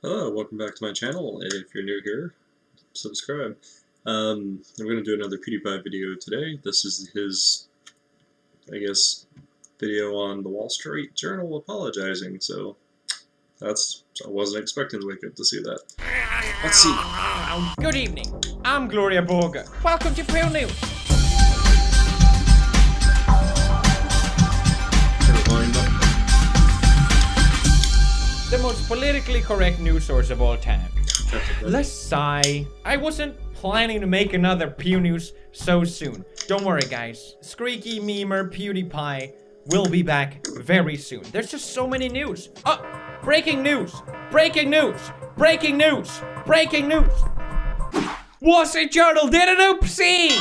Hello, welcome back to my channel. If you're new here, subscribe. We're going to do another Pewdiepie video today. This is his, I guess, video on the Wall Street Journal apologizing, so I wasn't expecting to wake up to see that. Let's see. Good evening, I'm Gloria Borger. Welcome to Pew News. Turn the volume up. The most politically correct news source of all time. Let's sigh. I wasn't planning to make another Pew News so soon. Don't worry guys, Squeaky Memer Pewdiepie will be back very soon. There's just so many news. Oh, breaking news! Breaking news! Breaking news! Breaking news! WSJ Journal did an oopsie!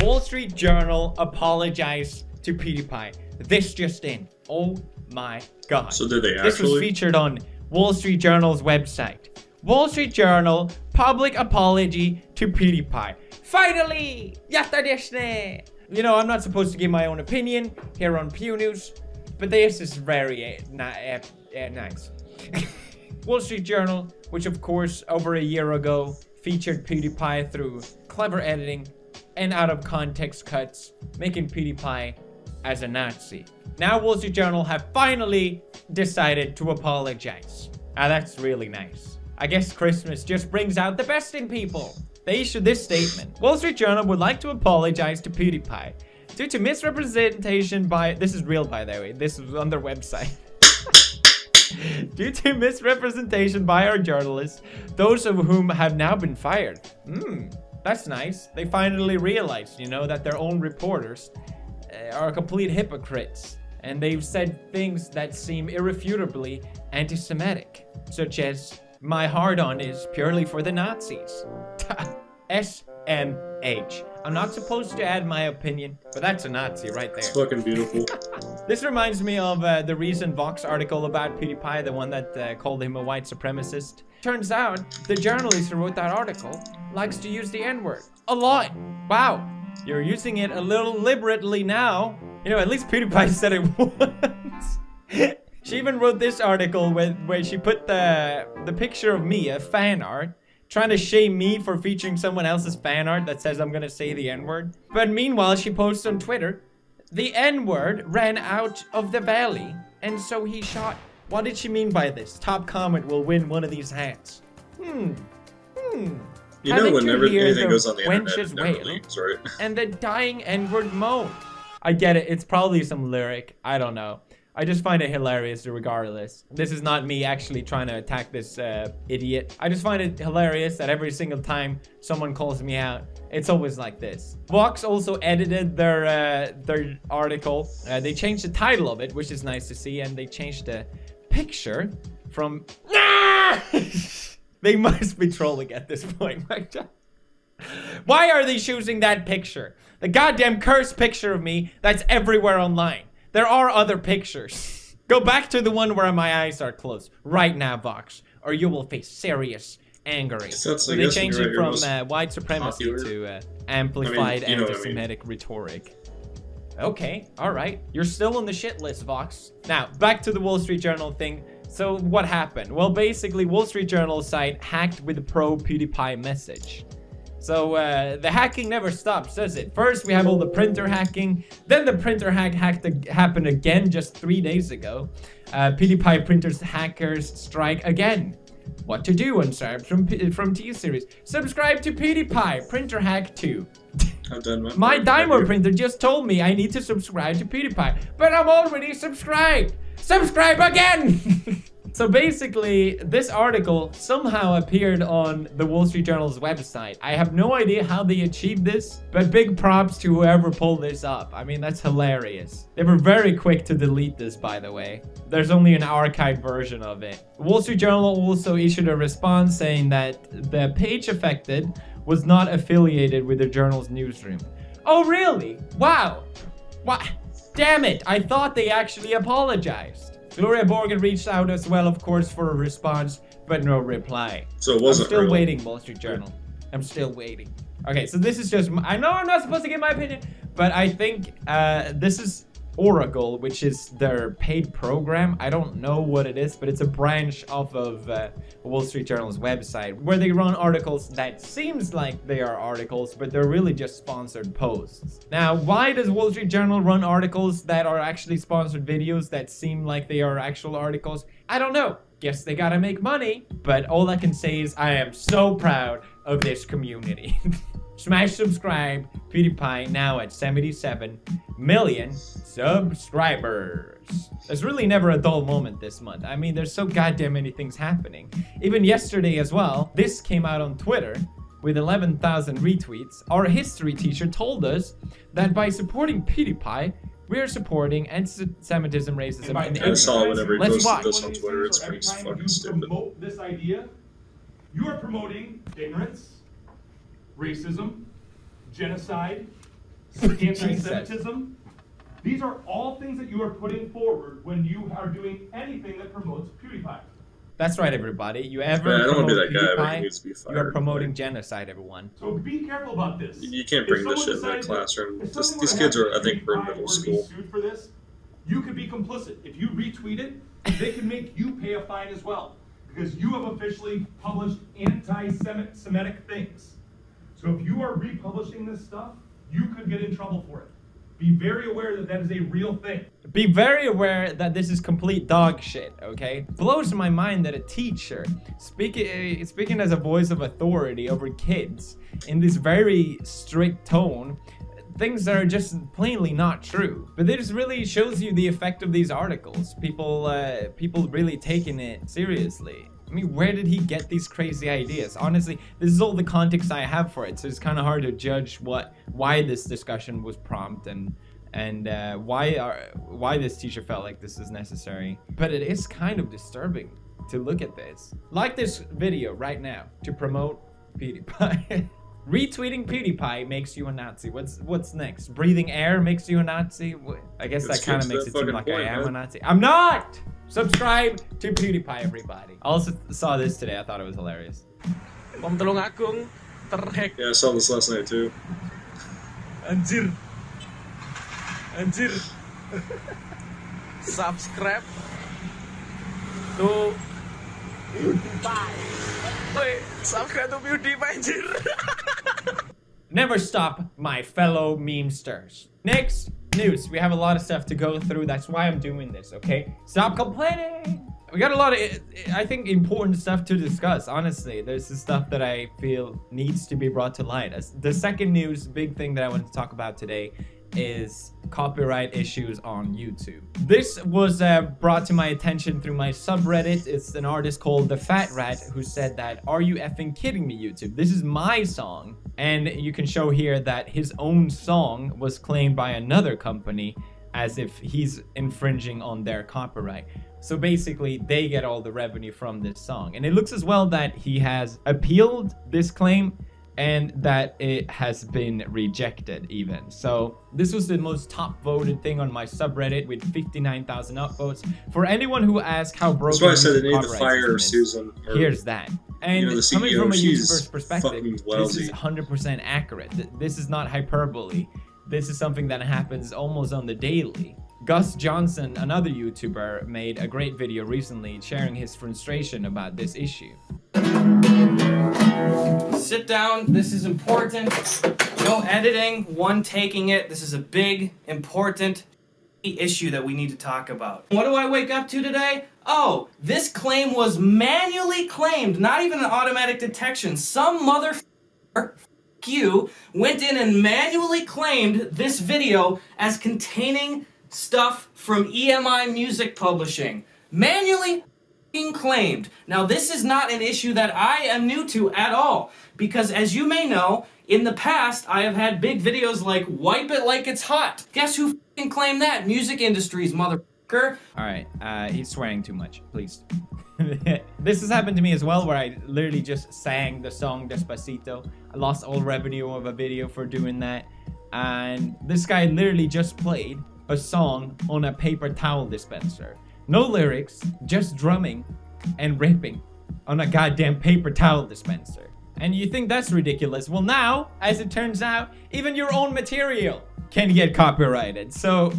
Wall Street Journal apologized to Pewdiepie. This just in. Oh my god. So did they actually? This was featured on Wall Street Journal's website. Wall Street Journal, public apology to Pewdiepie. Finally! Yatta deshne! You know, I'm not supposed to give my own opinion here on Pew News, but this is very nice. Wall Street Journal, which of course over a year ago featured Pewdiepie through clever editing and out of context cuts, making Pewdiepie as a Nazi. Now Wall Street Journal have finally decided to apologize. That's really nice. I guess Christmas just brings out the best in people. They issued this statement. Wall Street Journal would like to apologize to Pewdiepie due to misrepresentation by... This is real, by the way. This is on their website. Due to misrepresentation by our journalists, those of whom have now been fired. That's nice. They finally realized, you know, that their own reporters are complete hypocrites, and they've said things that seem irrefutably anti-Semitic, such as, my hard-on is purely for the Nazis. SMH. I'm not supposed to add my opinion, but that's a Nazi right there. It's fucking beautiful. This reminds me of the recent Vox article about Pewdiepie, the one that called him a white supremacist. Turns out, the journalist who wrote that article likes to use the N-word. A lot. Wow. You're using it a little liberally now. You know, at least Pewdiepie said it once. She even wrote this article where she put the picture of me, a fan art, trying to shame me for featuring someone else's fan art that says I'm gonna say the N-word. But meanwhile, she posts on Twitter, the N-word ran out of the valley, and so he shot. What did she mean by this? Top comment will win one of these hats. You know, whenever anything goes on the internet, it never leaves, right? And the dying N-word moan. I get it. It's probably some lyric. I don't know. I just find it hilarious regardless. This is not me actually trying to attack this idiot. I just find it hilarious that every single time someone calls me out, it's always like this. Vox also edited their article. They changed the title of it, which is nice to see, and they changed the picture from... They must be trolling at this point. Why are they choosing that picture? The goddamn cursed picture of me that's everywhere online. There are other pictures. Go back to the one where my eyes are closed right now, Vox, or you will face serious anger. So they changed it from white supremacy to amplified anti-Semitic rhetoric. Okay, alright. You're still on the shit list, Vox. Now, back to the Wall Street Journal thing. So what happened? Well, basically, Wall Street Journal site hacked with a pro-Pewdiepie message. So the hacking never stops, does it? First, we have all the printer hacking. Then the printer happened again just 3 days ago. Pewdiepie printers hackers strike again. What to do, unsubscribe from T-Series. Subscribe to Pewdiepie, printer hack 2. I've done my Dymo printer just told me I need to subscribe to Pewdiepie, but I'm already subscribed. Subscribe again! So basically, this article somehow appeared on the Wall Street Journal's website. I have no idea how they achieved this, but big props to whoever pulled this up. I mean, that's hilarious. They were very quick to delete this, by the way. There's only an archived version of it. Wall Street Journal also issued a response saying that the page affected was not affiliated with the journal's newsroom. Oh, really? Wow. What? Damn it, I thought they actually apologized. Gloria Borger reached out as well, of course, for a response, but no reply. So it wasn't I'm still waiting, Wall Street Journal. I'm still waiting. Okay, so this is just... I know I'm not supposed to give my opinion, but I think this is Oracle, which is their paid program. I don't know what it is, but it's a branch off of Wall Street Journal's website where they run articles that seems like they are articles, but they're really just sponsored posts. Now, why does Wall Street Journal run articles that are actually sponsored videos that seem like they are actual articles? I don't know. Guess they gotta make money. But all I can say is I am so proud of this community. Smash subscribe. PewDiePie now at 77 million subscribers. There's really never a dull moment this month. I mean, there's so goddamn many things happening. Even yesterday as well, this came out on Twitter with 11,000 retweets. Our history teacher told us that by supporting PewDiePie, we're supporting anti-Semitism, racism, and I saw whenever he Let's posted watch. this on Twitter. It's pretty fucking stupid. Promote this idea, you are promoting ignorance, racism, genocide, anti-Semitism. These are all things that you are putting forward when you are doing anything that promotes PewDiePie. That's right, everybody. You ever Man, I don't want to promote be that guy, but he PewDiePie, needs to be fired. you are promoting genocide, everyone. So be careful about this. You can't bring this shit in that classroom. These kids are, I think, we're in middle school. Sued for this, you could be complicit. If you retweet it, they can make you pay a fine as well, because you have officially published anti-Semitic things. So if you are republishing this stuff, you could get in trouble for it. Be very aware that that is a real thing. Be very aware that this is complete dog shit, okay? Blows my mind that a teacher, speaking as a voice of authority over kids in this very strict tone, things that are just plainly not true. But this really shows you the effect of these articles. People really taking it seriously. I mean, where did he get these crazy ideas? Honestly, this is all the context I have for it, so it's kind of hard to judge why this discussion was prompt and why this teacher felt like this is necessary. But it is kind of disturbing to look at this. Like this video right now to promote PewDiePie. Retweeting PewDiePie makes you a Nazi. What's next? Breathing air makes you a Nazi? I guess that kind of makes it seem like I am a Nazi. I'm not! Subscribe to PewDiePie, everybody. I also saw this today. I thought it was hilarious. Yeah, I saw this last night too. Anjir. Subscribe to PewDiePie. Wait, subscribe to PewDiePie, anjir. Never stop, my fellow memesters. Next news. We have a lot of stuff to go through. That's why I'm doing this, okay? Stop complaining. We got a lot of, I think, important stuff to discuss. Honestly, there's some stuff that I feel needs to be brought to light. The second news, big thing that I wanted to talk about today is copyright issues on YouTube. This was brought to my attention through my subreddit. It's an artist called The Fat Rat who said that, "Are you effing kidding me, YouTube? This is my song." And you can show here that his own song was claimed by another company as if he's infringing on their copyright. So basically, they get all the revenue from this song. And it looks as well that he has appealed this claim and that it has been rejected even. So this was the most top voted thing on my subreddit with 59,000 upvotes. For anyone who asks how broken That's why I said they need to copyright fire system is, Susan. here's that. And you know, the CEO, coming from a she's YouTuber's perspective, fucking this lousy. is 100% accurate. This is not hyperbole. This is something that happens almost on the daily. Gus Johnson, another YouTuber, made a great video recently sharing his frustration about this issue. Sit down, this is important. No editing, one taking it. This is a big, important issue that we need to talk about. What do I wake up to today? Oh, this claim was manually claimed, not even an automatic detection. Some motherfucker, you, went in and manually claimed this video as containing stuff from EMI Music Publishing. Manually claimed. Now, this is not an issue that I am new to at all, because as you may know, in the past, I have had big videos like Wipe It Like It's Hot. Guess who f***ing claimed that? Music industries, motherfucker. Alright, he's swearing too much, please. This has happened to me as well, where I literally just sang the song Despacito. I lost all revenue of a video for doing that. And this guy literally just played a song on a paper towel dispenser. No lyrics, just drumming and ripping on a goddamn paper towel dispenser. And you think that's ridiculous? Well, now, as it turns out, even your own material can get copyrighted. So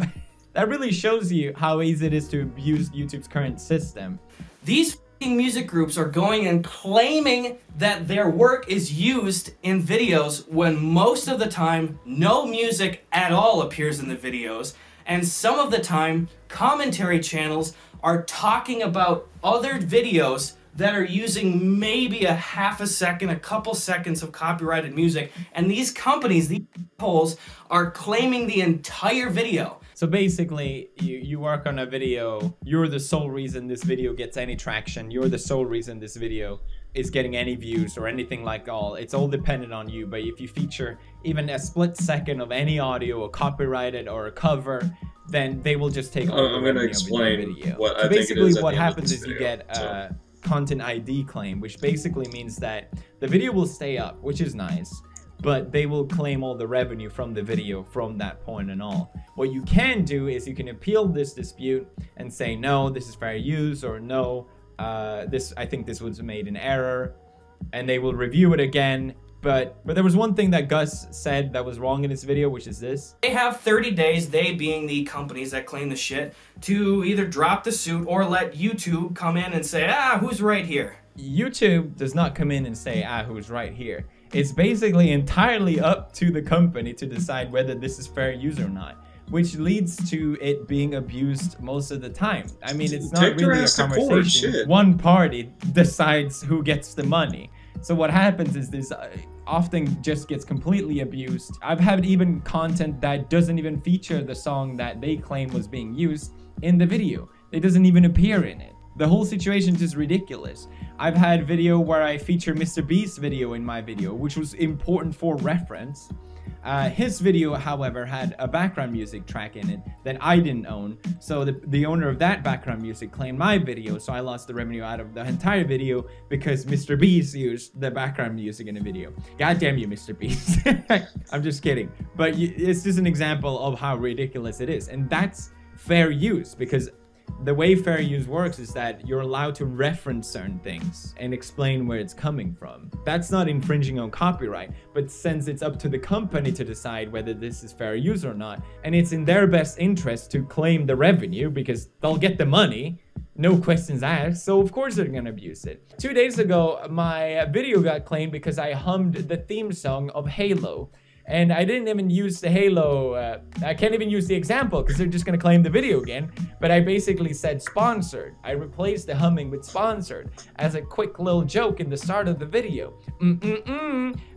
That really shows you how easy it is to abuse YouTube's current system. These f***ing music groups are going and claiming that their work is used in videos when most of the time no music at all appears in the videos, and some of the time commentary channels are talking about other videos that are using maybe a half a second, a couple seconds of copyrighted music, and these companies, these holes, are claiming the entire video. So basically, you work on a video, you're the sole reason this video gets any traction, you're the sole reason this video is getting any views or anything like all. It's all dependent on you, but if you feature even a split second of any audio, a copyrighted or a cover, then they will just take over. I'm going to explain what I think it is. Basically, what happens is you get a content ID claim, which basically means that the video will stay up, which is nice, but they will claim all the revenue from the video from that point and all. What you can do is you can appeal this dispute and say, no, this is fair use, or no, I think this was made in error, and they will review it again. But there was one thing that Gus said that was wrong in his video, which is this. They have 30 days, they being the companies that claim the shit, to either drop the suit or let YouTube come in and say, who's right here? YouTube does not come in and say, who's right here. It's basically entirely up to the company to decide whether this is fair use or not, which leads to it being abused most of the time. I mean, it's not really a conversation. One party decides who gets the money. So what happens is this often just gets completely abused. I've had even content that doesn't even feature the song that they claim was being used in the video. It doesn't even appear in it. The whole situation is just ridiculous. I've had video where I feature Mr. Beast's video in my video, which was important for reference. His video, however, had a background music track in it that I didn't own. So the owner of that background music claimed my video, so I lost the revenue out of the entire video because Mr. Beast used the background music in the video. God damn you, Mr. Beast. I'm just kidding. But it's just an example of how ridiculous it is. And that's fair use, because the way fair use works is that you're allowed to reference certain things and explain where it's coming from. That's not infringing on copyright, but since it's up to the company to decide whether this is fair use or not, and it's in their best interest to claim the revenue because they'll get the money, no questions asked, so of course they're gonna abuse it. 2 days ago, my video got claimed because I hummed the theme song of Halo. And I didn't even use the Halo, I can't even use the example because they're just going to claim the video again. But I basically said sponsored. I replaced the humming with sponsored as a quick little joke in the start of the video.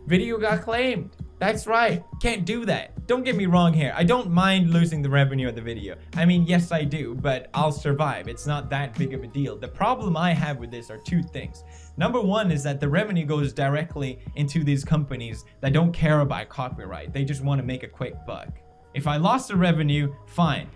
Video got claimed. That's right. Can't do that. Don't get me wrong here. I don't mind losing the revenue of the video. I mean, yes, I do, but I'll survive. It's not that big of a deal. The problem I have with this are two things. Number one is that the revenue goes directly into these companies that don't care about copyright. They just want to make a quick buck. If I lost the revenue, fine.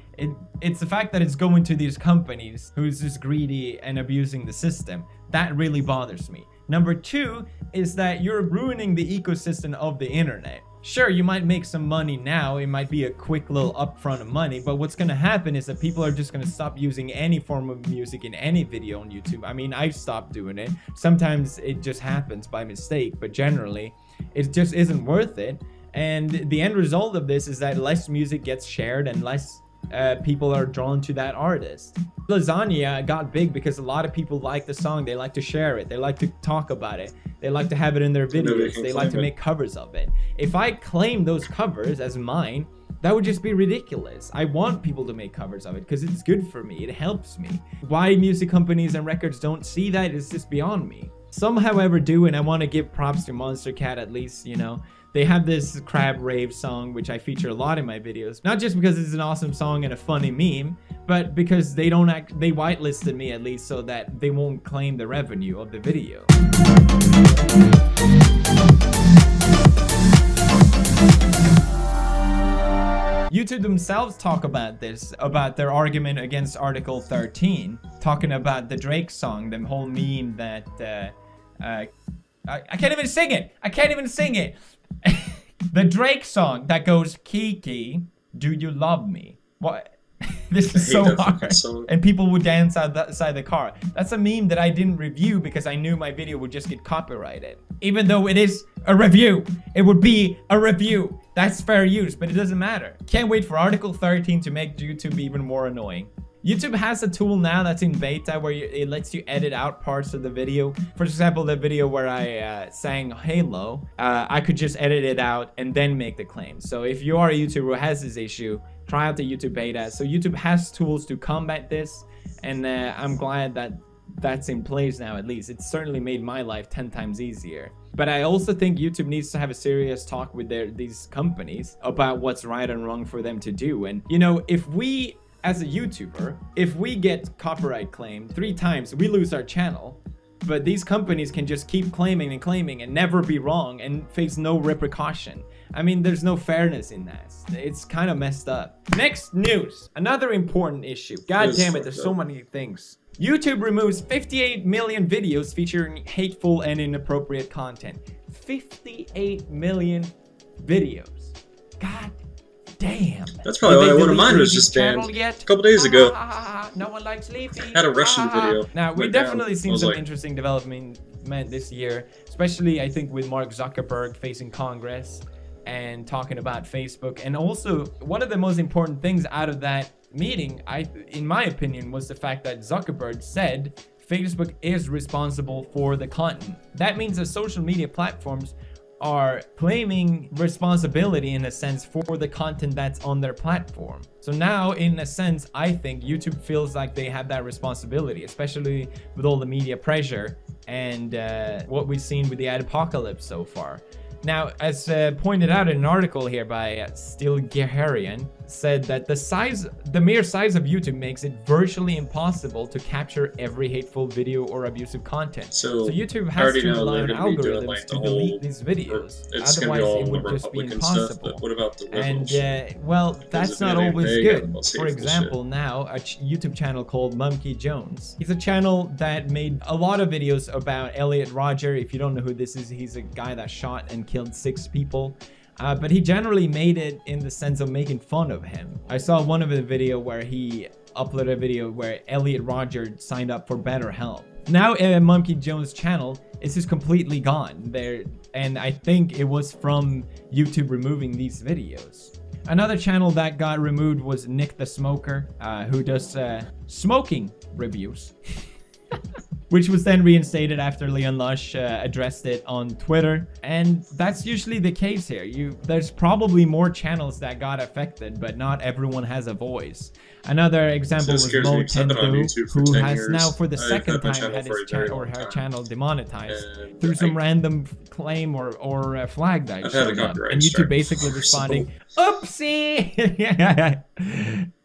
It's the fact that it's going to these companies who's just greedy and abusing the system. That really bothers me. Number two is that you're ruining the ecosystem of the internet. Sure, you might make some money now, it might be a quick little upfront of money, but what's gonna happen is that people are just gonna stop using any form of music in any video on YouTube. I mean, I've stopped doing it. Sometimes it just happens by mistake, but generally, it just isn't worth it. And the end result of this is that less music gets shared and less people are drawn to that artist. Lasagna got big because a lot of people like the song, they like to share it, they like to talk about it, they like to have it in their videos, they like to make covers of it. If I claim those covers as mine, that would just be ridiculous. I want people to make covers of it because it's good for me, it helps me. Why music companies and records don't see that is just beyond me. Some, however, do, and I want to give props to Monster Cat at least, you know. They have this Crab Rave song, which I feature a lot in my videos. Not just because it's an awesome song and a funny meme, but because they whitelisted me at least so that they won't claim the revenue of the video. YouTube themselves talk about this, about their argument against Article 13, talking about the Drake song, the whole meme that, I can't even sing it! I can't even sing it! The Drake song that goes, Kiki, do you love me? What? This is so hard. And people would dance outside the car. That's a meme that I didn't review because I knew my video would just get copyrighted. Even though it is a review. It would be a review. That's fair use, but it doesn't matter. Can't wait for Article 13 to make YouTube even more annoying. YouTube has a tool now that's in beta where it lets you edit out parts of the video. For example, the video where I sang Halo, I could just edit it out and then make the claim. So if you are a YouTuber who has this issue, try out the YouTube beta. So YouTube has tools to combat this, and I'm glad that that's in place now. At least it's certainly made my life 10 times easier. But I also think YouTube needs to have a serious talk with these companies about what's right and wrong for them to do. And you know, if we as a YouTuber, if we get copyright claimed 3 times, we lose our channel. But these companies can just keep claiming and never be wrong and face no repercussion. I mean, there's no fairness in that. It's kind of messed up. Next news. Another important issue. God damn it, there's so many things. YouTube removes 58 million videos featuring hateful and inappropriate content. 58 million videos. God damn. That's probably why one of mine was just banned a couple days ago. No one likes Leafy. Had a Russian video. Now, we've definitely seen some interesting development this year, especially I think with Mark Zuckerberg facing Congress and talking about Facebook. And also, one of the most important things out of that meeting, in my opinion, was the fact that Zuckerberg said Facebook is responsible for the content. That means that social media platforms are claiming responsibility in a sense for the content that's on their platform. So now, in a sense, I think YouTube feels like they have that responsibility, especially with all the media pressure and what we've seen with the adpocalypse so far. Now, as pointed out in an article here by Steel Geharian, said that the mere size of YouTube makes it virtually impossible to capture every hateful video or abusive content. So YouTube has to rely on algorithms to delete these videos. Otherwise, it would just be impossible. Stuff, but what about the liberals? And well, that's not always good. For example, now a YouTube channel called Monkey Jones. He's a channel that made a lot of videos about Elliot Rodger. If you don't know who this is, he's a guy that shot and killed 6 people. But he generally made it in the sense of making fun of him. I saw one of the video where he uploaded a video where Elliot Rodger signed up for BetterHelp. Now Monkey Jones' channel is just completely gone there, and I think it was from YouTube removing these videos. Another channel that got removed was Nick the Smoker, who does smoking reviews. Which was then reinstated after Leon Lush addressed it on Twitter. And that's usually the case here. There's probably more channels that got affected, but not everyone has a voice. Another example was Mo Tendo, who has now for the second time had his channel or her channel demonetized through some random claim or flag that showed up. And YouTube basically responding, oopsie!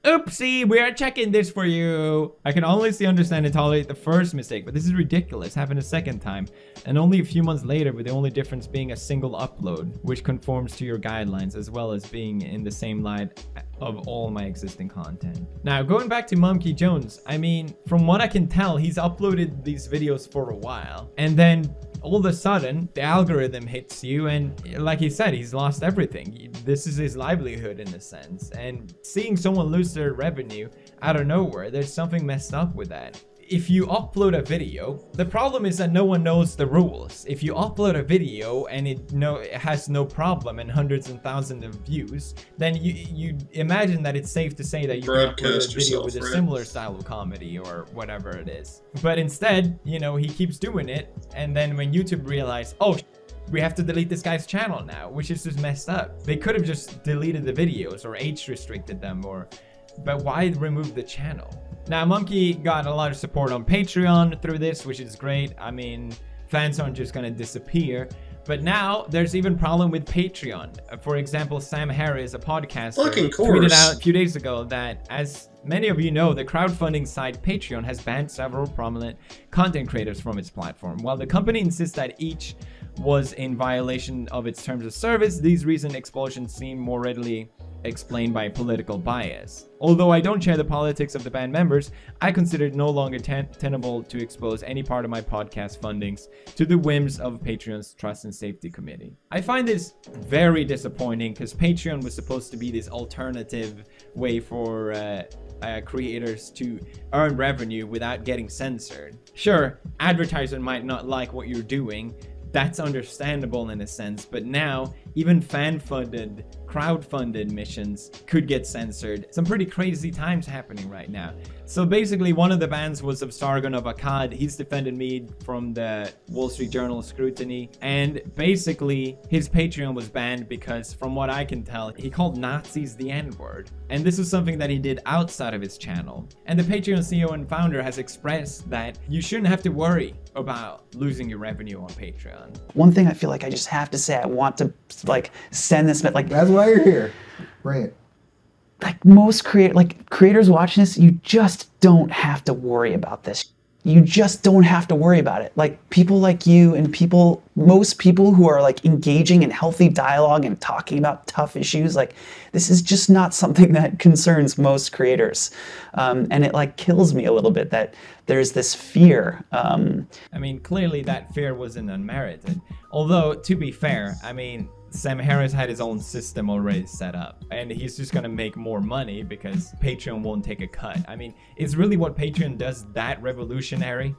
Oopsie, we are checking this for you. I can honestly understand and tolerate the first mistake, but this is ridiculous. Happened a second time, and only a few months later, with the only difference being a single upload, which conforms to your guidelines, as well as being in the same light of all my existing content. Now, going back to Monkey Jones, I mean, from what I can tell, he's uploaded these videos for a while, and then all of a sudden, the algorithm hits you, and like he said, he's lost everything. This is his livelihood in a sense, and seeing someone lose their revenue out of nowhere, there's something messed up with that. If you upload a video, the problem is that no one knows the rules. If you upload a video and it has no problem and hundreds and thousands of views, then you imagine that it's safe to say that you can upload a video with a similar style of comedy or whatever it is. But instead, you know, he keeps doing it, and then when YouTube realized, oh, we have to delete this guy's channel now, which is just messed up. They could have just deleted the videos or age restricted them, but why remove the channel? Now, Monkey got a lot of support on Patreon through this, which is great. I mean, fans aren't just gonna disappear. But now, there's even problem with Patreon. For example, Sam Harris, a podcaster, tweeted out a few days ago that, as many of you know, the crowdfunding site Patreon has banned several prominent content creators from its platform. While the company insists that each was in violation of its terms of service, these recent explosions seem more readily explained by political bias. Although I don't share the politics of the band members, I consider it no longer tenable to expose any part of my podcast fundings to the whims of Patreon's Trust and Safety Committee. I find this very disappointing because Patreon was supposed to be this alternative way for creators to earn revenue without getting censored. Sure, advertisers might not like what you're doing. That's understandable in a sense, but now even fan-funded, crowd-funded missions could get censored. Some pretty crazy times happening right now. So basically, one of the bans was of Sargon of Akkad. He's defended me from the Wall Street Journal scrutiny. And basically, his Patreon was banned because, from what I can tell, he called Nazis the N-word. And this is something that he did outside of his channel. And the Patreon CEO and founder has expressed that you shouldn't have to worry about losing your revenue on Patreon. One thing I feel like I just have to say, I want to like send this, like That's why you're here. Bring it. like most creators watching this, you just don't have to worry about this. You just don't have to worry about it. Like people like you and most people who are like engaging in healthy dialogue and talking about tough issues, like this is just not something that concerns most creators. And it like kills me a little bit that there's this fear. I mean, clearly that fear wasn't unmerited. Although, to be fair, I mean, Sam Harris had his own system already set up, and he's just gonna make more money because Patreon won't take a cut. I mean, is really what Patreon does that revolutionary?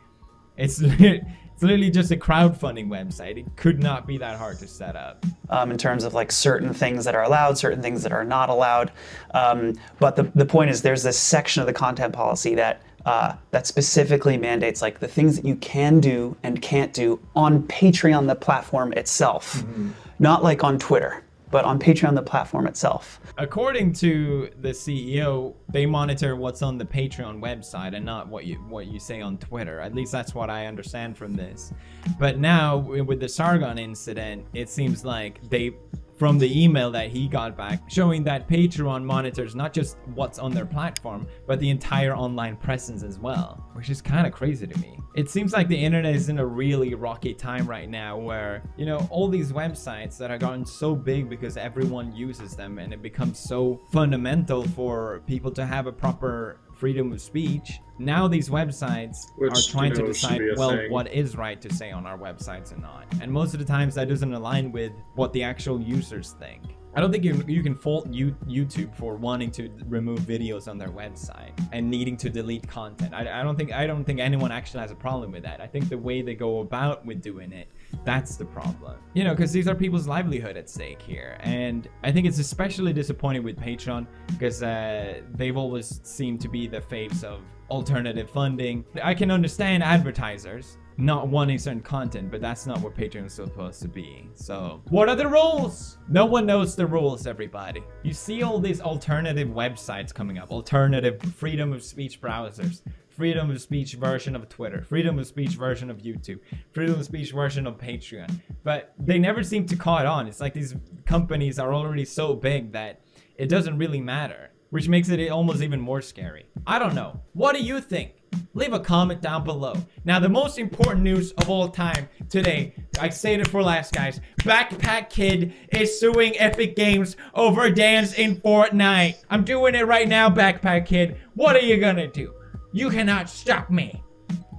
It's literally just a crowdfunding website. It could not be that hard to set up. In terms of like certain things that are allowed, certain things that are not allowed. But the point is there's this section of the content policy that that specifically mandates like the things that you can do and can't do on Patreon, the platform itself. Mm-hmm. Not like on Twitter, but on Patreon, the platform itself. According to the CEO, they monitor what's on the Patreon website and not what you say on Twitter. At least that's what I understand from this. But now, with the Sargon incident, it seems like they, from the email that he got back, showing that Patreon monitors not just what's on their platform, but the entire online presence as well, which is kind of crazy to me. It seems like the internet is in a really rocky time right now where, you know, all these websites that have gotten so big because everyone uses them and it becomes so fundamental for people to have a proper freedom of speech. Now these websites are trying to decide, well, what is right to say on our websites and not. And most of the times that doesn't align with what the actual users think. I don't think you can fault YouTube for wanting to remove videos on their website and needing to delete content. I don't think anyone actually has a problem with that. I think the way they go about with doing it, that's the problem. You know, because these are people's livelihood at stake here. And I think it's especially disappointing with Patreon because they've always seemed to be the faves of alternative funding. I can understand advertisers not wanting certain content, but that's not what Patreon is supposed to be. So what are the rules? No one knows the rules, everybody. You see all these alternative websites coming up, alternative freedom of speech browsers, freedom of speech version of Twitter, freedom of speech version of YouTube, freedom of speech version of Patreon, but they never seem to caught on. It's like these companies are already so big that it doesn't really matter, which makes it almost even more scary. I don't know. What do you think? Leave a comment down below. Now, the most important news of all time today, I saved it for last, guys. Backpack Kid is suing Epic Games over dance in Fortnite. I'm doing it right now, Backpack Kid. What are you gonna do? You cannot stop me.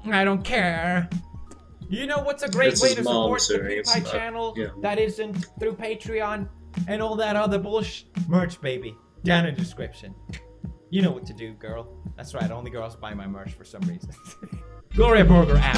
I don't care. You know what's a great way to support the PewDiePie channel that isn't through Patreon and all that other bullshit? Merch, baby. Down in the description. You know what to do, girl. That's right, only girls buy my merch for some reason. Gloria Burger app.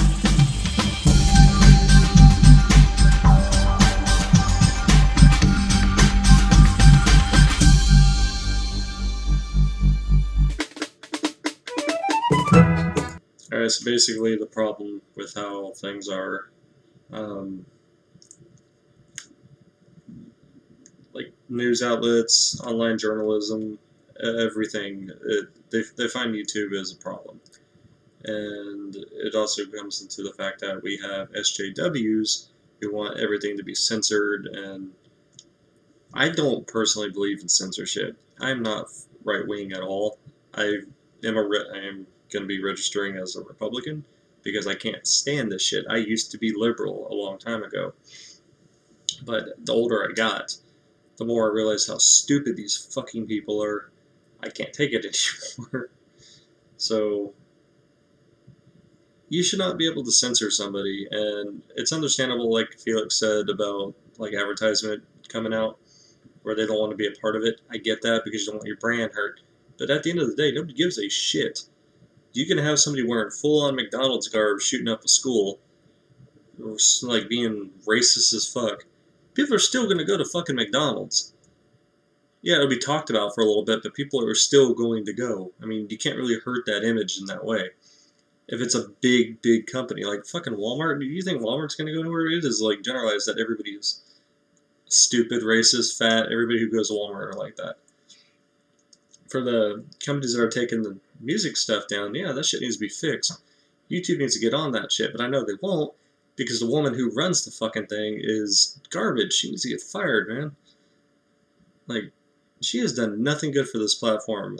Alright, so basically the problem with how things are, like news outlets, online journalism, everything, they find YouTube as a problem. And it also comes into the fact that we have SJWs who want everything to be censored, and I don't personally believe in censorship. I'm not right-wing at all. I am going to be registering as a Republican because I can't stand this shit. I used to be liberal a long time ago, but the older I got, the more I realized how stupid these fucking people are. I can't take it anymore. So you should not be able to censor somebody, and it's understandable, like Felix said about like advertisement coming out where they don't want to be a part of it. I get that because you don't want your brand hurt, but at the end of the day, nobody gives a shit. You can have somebody wearing full-on McDonald's garb shooting up a school, or like being racist as fuck, people are still going to go to fucking McDonald's. Yeah, it'll be talked about for a little bit, but people are still going to go. I mean, you can't really hurt that image in that way. If it's a big, big company, like fucking Walmart, do you think Walmart's going to go anywhere? It is like generalized that everybody is stupid, racist, fat. Everybody who goes to Walmart are like that. For the companies that are taking the music stuff down, yeah, that shit needs to be fixed. YouTube needs to get on that shit, but I know they won't because the woman who runs the fucking thing is garbage. She needs to get fired, man. Like, she has done nothing good for this platform.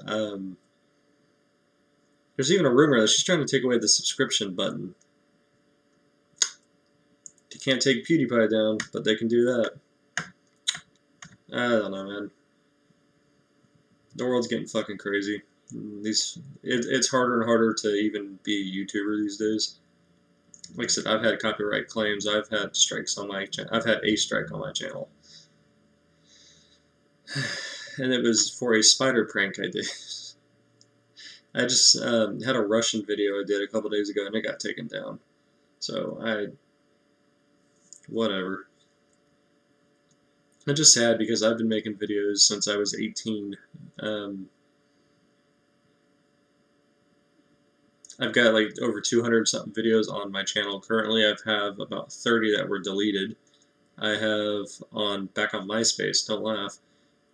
There's even a rumor that she's trying to take away the subscription button. You can't take Pewdiepie down, but they can do that. I don't know, man. The world's getting fucking crazy. It's harder and harder to even be a YouTuber these days. Like I said, I've had copyright claims. I've had strikes on my channel. I've had a strike on my channel. And it was for a spider prank I did. I just had a Russian video I did a couple days ago, and it got taken down. So, whatever. I'm just sad because I've been making videos since I was 18. I've got like over 200 something videos on my channel. Currently, I have about 30 that were deleted. I have back on MySpace, don't laugh,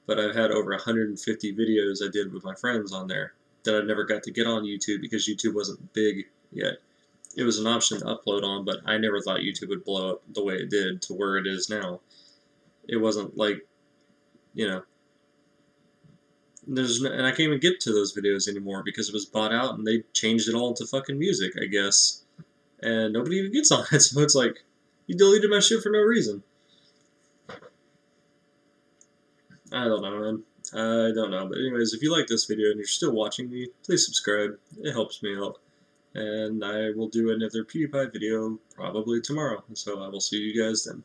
but I've had over 150 videos I did with my friends on there that I never got to get on YouTube because YouTube wasn't big yet. It was an option to upload on, but I never thought YouTube would blow up the way it did to where it is now. It wasn't like, you know, and I can't even get to those videos anymore because it was bought out and they changed it all into fucking music, I guess. And nobody even gets on it, so it's like, you deleted my shit for no reason. I don't know, man. I don't know. But anyways, if you like this video and you're still watching me, please subscribe. It helps me out. And I will do another PewDiePie video probably tomorrow. So I will see you guys then.